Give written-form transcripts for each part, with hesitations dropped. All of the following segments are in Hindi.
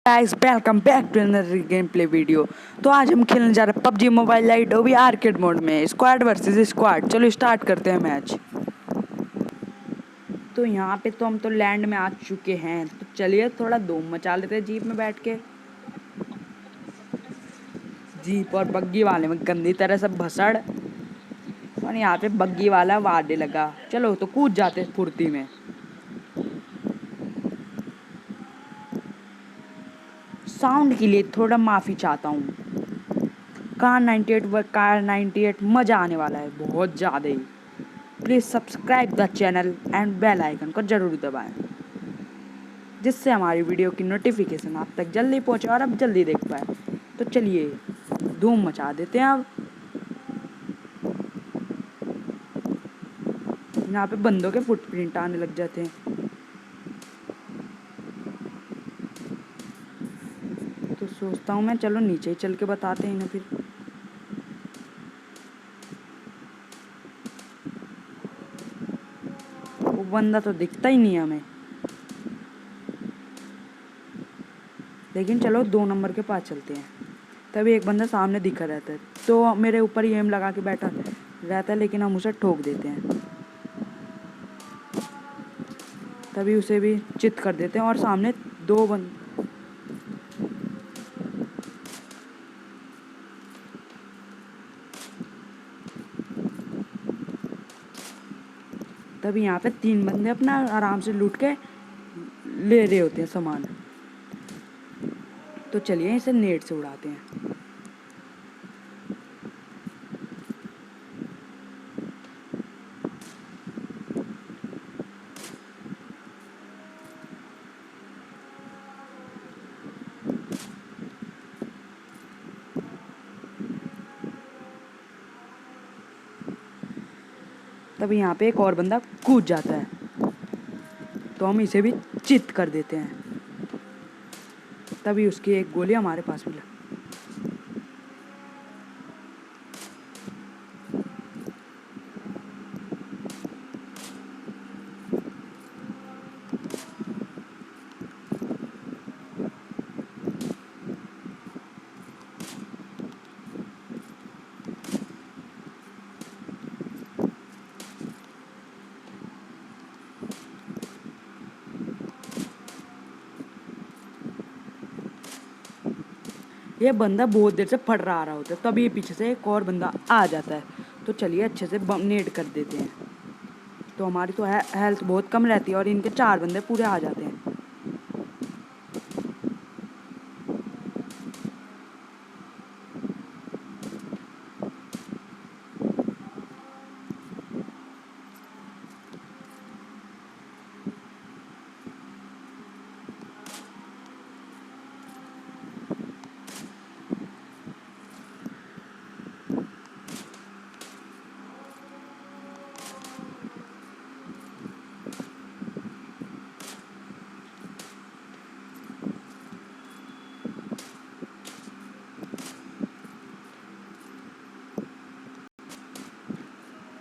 Guys welcome back to another game play video. तो आज हम खेलने जा रहे हैं पबजी मोबाइल लाइट वो भी आर्केड मोड में स्क्वाड वर्सेस स्क्वाड। चलो स्टार्ट करते हैं मैच। तो यहाँ पे तो हम तो लैंड में आ चुके हैं, तो चलिए थोड़ा धूम मचा लेते हैं जीप में बैठ के। जीप और बग्गी वाले में गंदी तरह से भसड़, और यहाँ पे बग्गी वाला वाडे लगा। चलो तो कूद जाते फुर्ती में। साउंड के लिए थोड़ा माफ़ी चाहता हूँ। कार 98 मज़ा आने वाला है बहुत ज़्यादा ही। Please subscribe the channel and bell icon को ज़रूर दबाएं, जिससे हमारी वीडियो की नोटिफिकेशन आप तक जल्दी पहुंचे और आप जल्दी देख पाए। तो चलिए धूम मचा देते हैं अब। यहाँ पे बंदों के फुटप्रिंट आने लग जाते हैं, तो सोचता हूँ मैं चलो नीचे ही चल के बताते हैं इन्हें फिर। वो बंदा तो दिखता ही नहीं है हमें, लेकिन चलो 2 नंबर के पास चलते हैं। तभी एक बंदा सामने दिखा रहता है, तो मेरे ऊपर ही एम लगा के बैठा रहता है, लेकिन हम उसे ठोक देते हैं। तभी उसे भी चित कर देते हैं और सामने 2 बंद। तभी यहाँ पे 3 बंदे अपना आराम से लूट के ले रहे होते हैं सामान। तो चलिए इसे नेट से उड़ाते हैं। तभी यहाँ पे एक और बंदा कूद जाता है, तो हम इसे भी चित कर देते हैं। तभी उसकी एक गोली हमारे पास मिला। ये बंदा बहुत देर से फट रहा होता है, तभी पीछे से एक और बंदा आ जाता है। तो चलिए अच्छे से नेट कर देते हैं। तो हमारी तो हेल्थ बहुत कम रहती है और इनके 4 बंदे पूरे आ जाते हैं।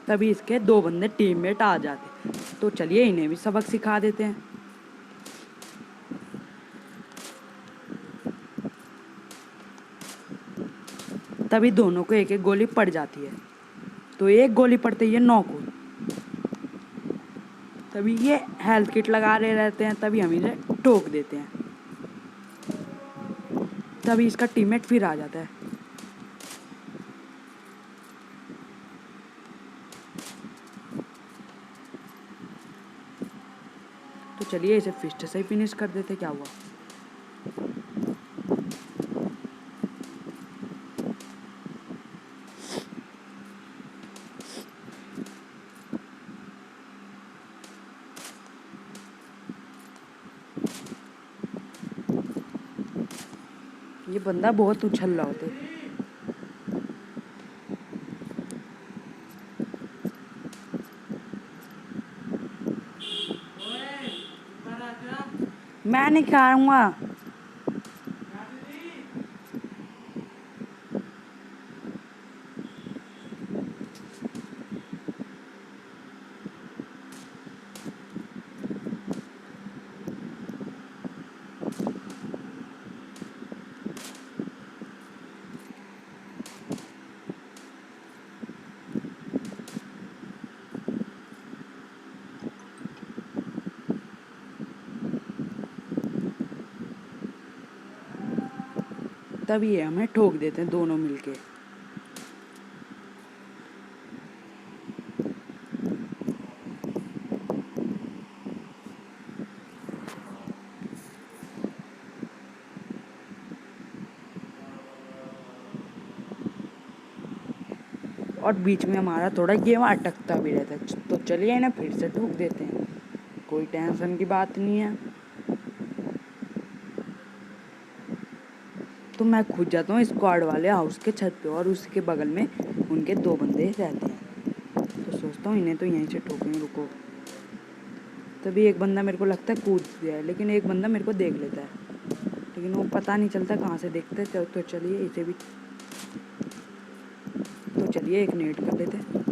तभी इसके 2 बंदे टीममेट आ जाते, तो चलिए इन्हें भी सबक सिखा देते हैं। तभी दोनों को एक एक गोली पड़ जाती है, तो एक गोली पड़ते ही नॉक हो। तभी ये हेल्थ किट लगा रहे रहते हैं, तभी हम इन्हें ठोक देते हैं। तभी इसका टीममेट फिर आ जाता है। तो चलिए इसे फिस्ट से ही फिनिश कर देते। क्या हुआ? ये बंदा बहुत उछल रहा होता है। मैं नहीं खाऊंगा। तब ये हमें ठोक देते हैं दोनों मिलके। और बीच में हमारा थोड़ा गेम अटकता भी रहता है, तो चलिए ना फिर से ठोक देते हैं, कोई टेंशन की बात नहीं है। तो मैं खुद जाता हूँ स्क्वाड वाले हाउस के छत पे, और उसी के बगल में उनके 2 बंदे रहते हैं। तो सोचता हूँ इन्हें तो यहीं से ठोकेंगे, रुको। तभी एक बंदा मेरे को लगता है कूद गया है, लेकिन एक बंदा मेरे को देख लेता है, लेकिन वो पता नहीं चलता कहाँ से देखते हैं। तो चलिए इसे भी, तो चलिए एक नेट कर लेते हैं।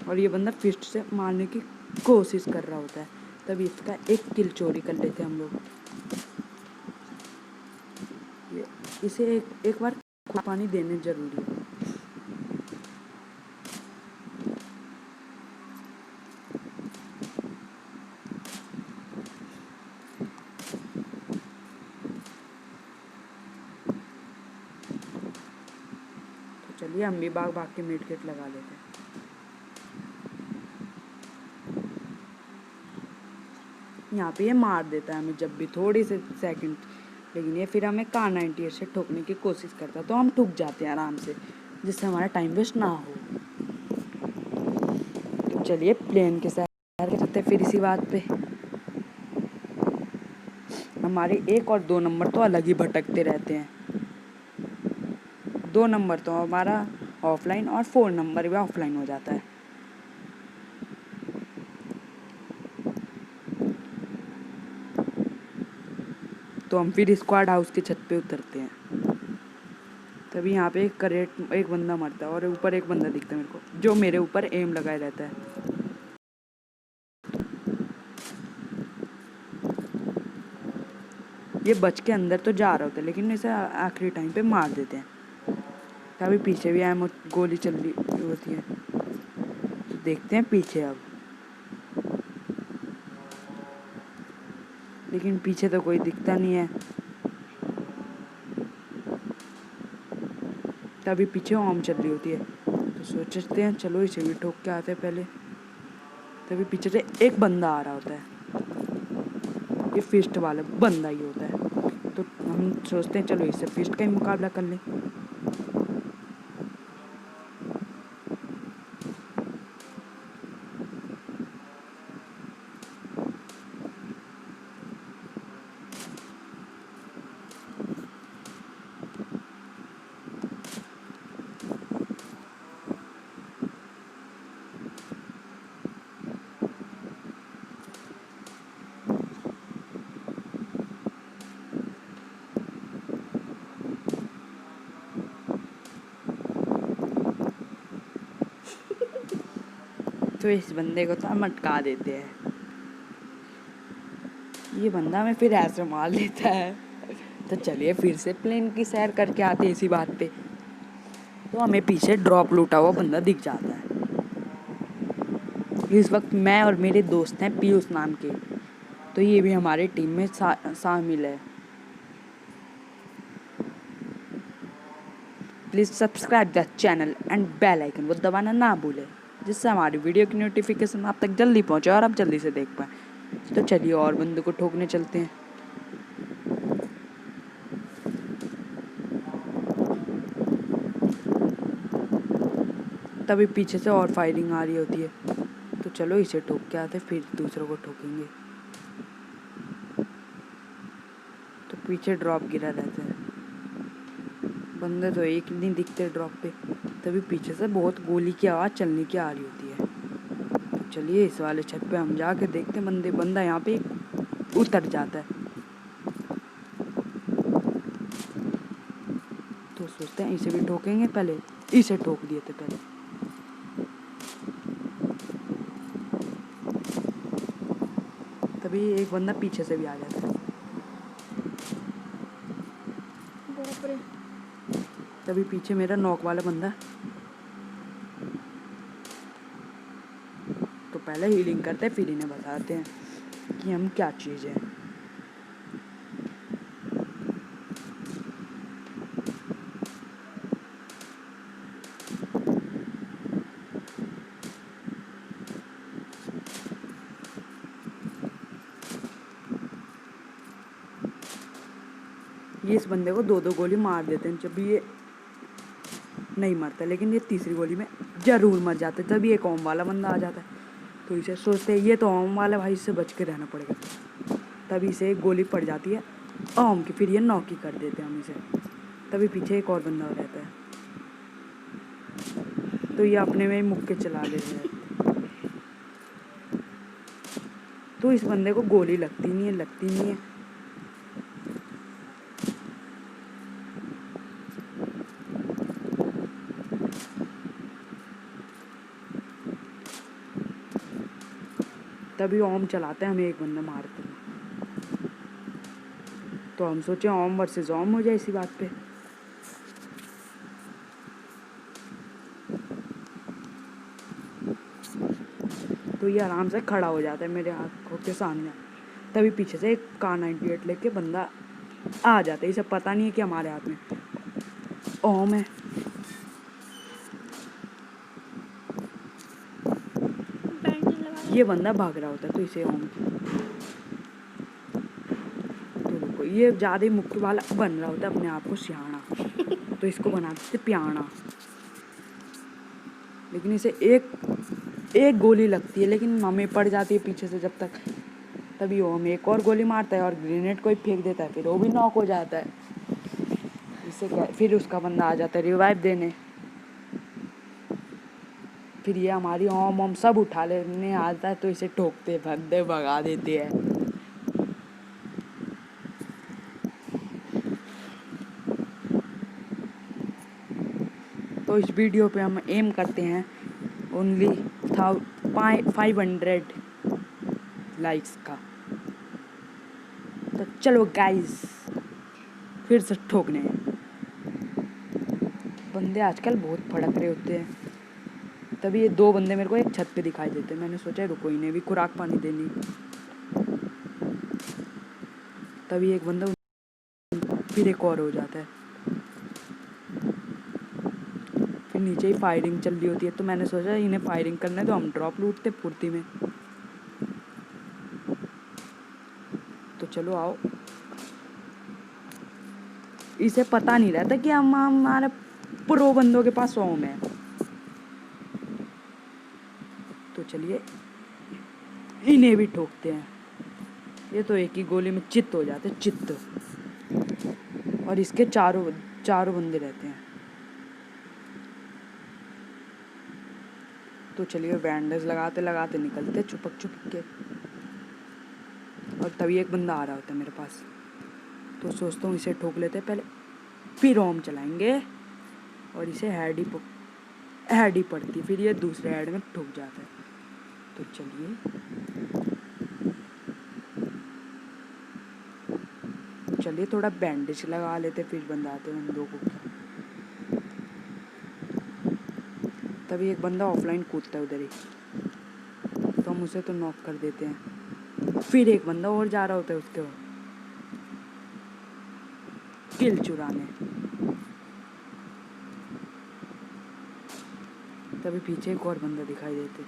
और ये बंदा फिस्ट से मारने की कोशिश कर रहा होता है, तभी इसका एक किल चोरी कर लेते हैं हम लोग। इसे एक बार पानी देने जरूरी है। तो चलिए हम भी भाग भाग के मीट किट लगा लेते हैं। यहाँ पे ये मार देता है हमें जब भी थोड़ी से सेकंड, लेकिन ये फिर हमें कार 98 से ठोकने की कोशिश करता है, तो हम ठुक जाते हैं आराम से, जिससे हमारा टाइम वेस्ट ना हो। तो चलिए प्लेन के सैर करते हैं फिर इसी बात पे। हमारे 1 और 2 नंबर तो अलग ही भटकते रहते हैं। 2 नंबर तो हमारा ऑफलाइन और 4 नंबर भी ऑफलाइन हो जाता है। तो हम फिर स्क्वाड हाउस के छत पे उतरते हैं। तभी यहाँ पे एक बंदा मरता है, और ऊपर एक बंदा दिखता है मेरे को, जो मेरे ऊपर एम लगाए रहता है। ये बच के अंदर तो जा रहा होता है, लेकिन इसे आखिरी टाइम पे मार देते हैं। तभी पीछे भी एम गोली चल रही होती है, तो देखते हैं पीछे अब, लेकिन पीछे तो कोई दिखता नहीं है। तभी पीछे ओम चल रही होती है, तो सोचते हैं चलो इसे भी ठोक के आते हैं पहले। तभी पीछे से एक बंदा आ रहा होता है, ये फिस्ट वाला बंदा ही होता है, तो हम सोचते हैं चलो इससे फिस्ट का ही मुकाबला कर लें। तो इस बंदे को तो हम अटका देते हैं। ये बंदा हमें फिर ऐसे मार लेता है। तो चलिए फिर से प्लेन की सैर करके आते हैं इसी बात पे। तो हमें पीछे ड्रॉप लूटा हुआ बंदा दिख जाता है। इस वक्त मैं और मेरे दोस्त हैं पीयूष नाम के, तो ये भी हमारे टीम में शामिल है। Please subscribe the channel and bell icon वो दबाना ना भूलें, जिससे हमारी वीडियो की नोटिफिकेशन आप तक जल्दी पहुंचे और आप जल्दी से देख पाएँ। तो चलिए और बंदे को ठोकने चलते हैं। तभी पीछे से और फायरिंग आ रही होती है, तो चलो इसे ठोक के आते फिर दूसरों को ठोकेंगे। तो पीछे ड्रॉप गिरा रहता है, बंदे तो एक नहीं दिखते ड्रॉप पे। तभी पीछे से बहुत गोली की आवाज़ चलने की आ रही होती है। तो चलिए इस वाले छत पे हम जाके देखते हैं, बंदा यहाँ पे उतर जाता है। तो सोचते हैं इसे भी ठोकेंगे, पहले इसे ठोक दिए थे पहले। तभी एक बंदा पीछे से भी आ जाता है। तभी पीछे मेरा नॉक वाला बंदा, तो पहले हीलिंग करते हैं फिर इन्हें बताते हैं कि हम क्या चीज़ है। ये इस बंदे को 2-2 गोली मार देते हैं, जब भी ये नहीं मरता, लेकिन ये तीसरी गोली में ज़रूर मर जाता है। तभी एक ओम वाला बंदा आ जाता है, तो इसे सोचते हैं ये तो ओम वाला भाई, इससे बच के रहना पड़ेगा। तभी इसे एक गोली पड़ जाती है ओम की, फिर ये नॉक ही कर देते हैं हम इसे। तभी पीछे एक और बंदा रहता है, तो ये अपने में ही मुक्के चला लेते हैं। तो इस बंदे को गोली लगती नहीं है। तभी ओम चलाते हैं, हमें एक बंदा मारते हैं, तो हम सोचे ओम वर्सेस ओम हो जाए इसी बात पे। तो ये आराम से खड़ा हो जाता है मेरे आँखों के सामने। तभी पीछे से एक Kar98 लेके बंदा आ जाता है, इसे पता नहीं है कि हमारे हाथ में ओम है। ये बंदा भाग रहा होता है, तो इसे ओम, तो रुको, ये ज़्यादा ही मुक्के वाला बन रहा होता है अपने आप को सियाना, तो इसको बना देते प्याना। लेकिन इसे एक गोली लगती है, लेकिन हमें पड़ जाती है पीछे से जब तक। तभी वो हमें एक और गोली मारता है और ग्रेनेड को ही फेंक देता है, फिर वो भी नॉक हो जाता है। इससे क्या, फिर उसका बंदा आ जाता है रिवाइव देने। फिर ये हमारी ओम सब उठा लेने आता है, तो इसे ठोकते भगते भगा देते हैं। तो इस वीडियो पे हम एम करते हैं ओनली 500 लाइक्स का। तो चलो गाइस, फिर से ठोकने हैं। बंदे आजकल बहुत फड़क रहे होते हैं। तभी ये 2 बंदे मेरे को एक छत पे दिखाई देते हैं, मैंने सोचा रुको इन्हें भी खुराक पानी देनी। तभी एक बंदा, फिर एक और हो जाता है, फिर नीचे ही फायरिंग चल रही होती है, तो मैंने सोचा इन्हें फायरिंग करने तो हम ड्रॉप लूटते फुर्ती में। तो चलो आओ, इसे पता नहीं रहता कि हम हमारे प्रो बंदों के पास ओम है। तो चलिए इन्हें भी ठोकते हैं। ये तो एक ही गोली में चित्त हो जाते, चित्त। और इसके चारों बंदे रहते हैं। तो चलिए बैंडेज लगाते लगाते निकलते छुपक के। और तभी एक बंदा आ रहा होता है मेरे पास, तो सोचता हूँ इसे ठोक लेते पहले, फिर ओम चलाएंगे। और इसे हेड ही पड़ती, फिर ये दूसरे हेड में ठुक जाता है। तो चलिए थोड़ा बैंडेज लगा लेते, फिर बंदा आते हैं बंदों को। तभी एक बंदा ऑफलाइन कूदता है उधर ही, तो हम उसे तो नॉक कर देते हैं। फिर एक बंदा और जा रहा होता है उसके किल चुराने। तभी पीछे एक और बंदा दिखाई देते,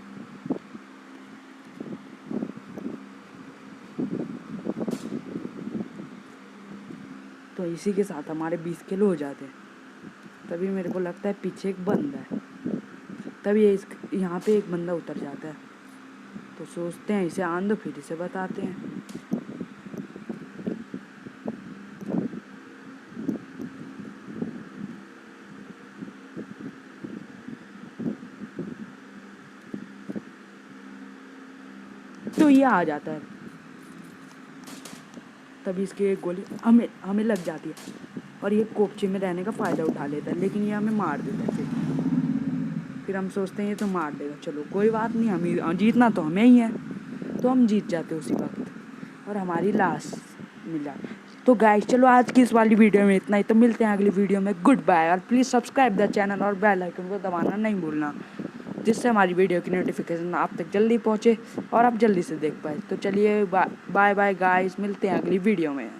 तो इसी के साथ हमारे 20 किल हो जाते हैं। तभी मेरे को लगता है पीछे एक बंदा है। तभी यहाँ पे एक बंदा उतर जाता है, तो सोचते हैं इसे आन दो, फिर इसे बताते हैं। तो ये आ जाता है, तभी इसकी एक गोली हमें लग जाती है, और ये कोपचे में रहने का फ़ायदा उठा लेता है, लेकिन ये हमें मार देता है। फिर हम सोचते हैं ये तो मार देगा, चलो कोई बात नहीं, हम जीतना तो हमें ही है। तो हम जीत जाते उसी वक्त, और हमारी लाश मिल जाती। तो गाइस चलो आज की इस वाली वीडियो में इतना ही, तो मिलते हैं अगली वीडियो में। Goodbye. और प्लीज़ सब्सक्राइब द चैनल और बेल आइकन को दबाना नहीं भूलना, जिससे हमारी वीडियो की नोटिफिकेशन आप तक जल्दी पहुँचे और आप जल्दी से देख पाए। तो चलिए बाय बाय गाइस, मिलते हैं अगली वीडियो में।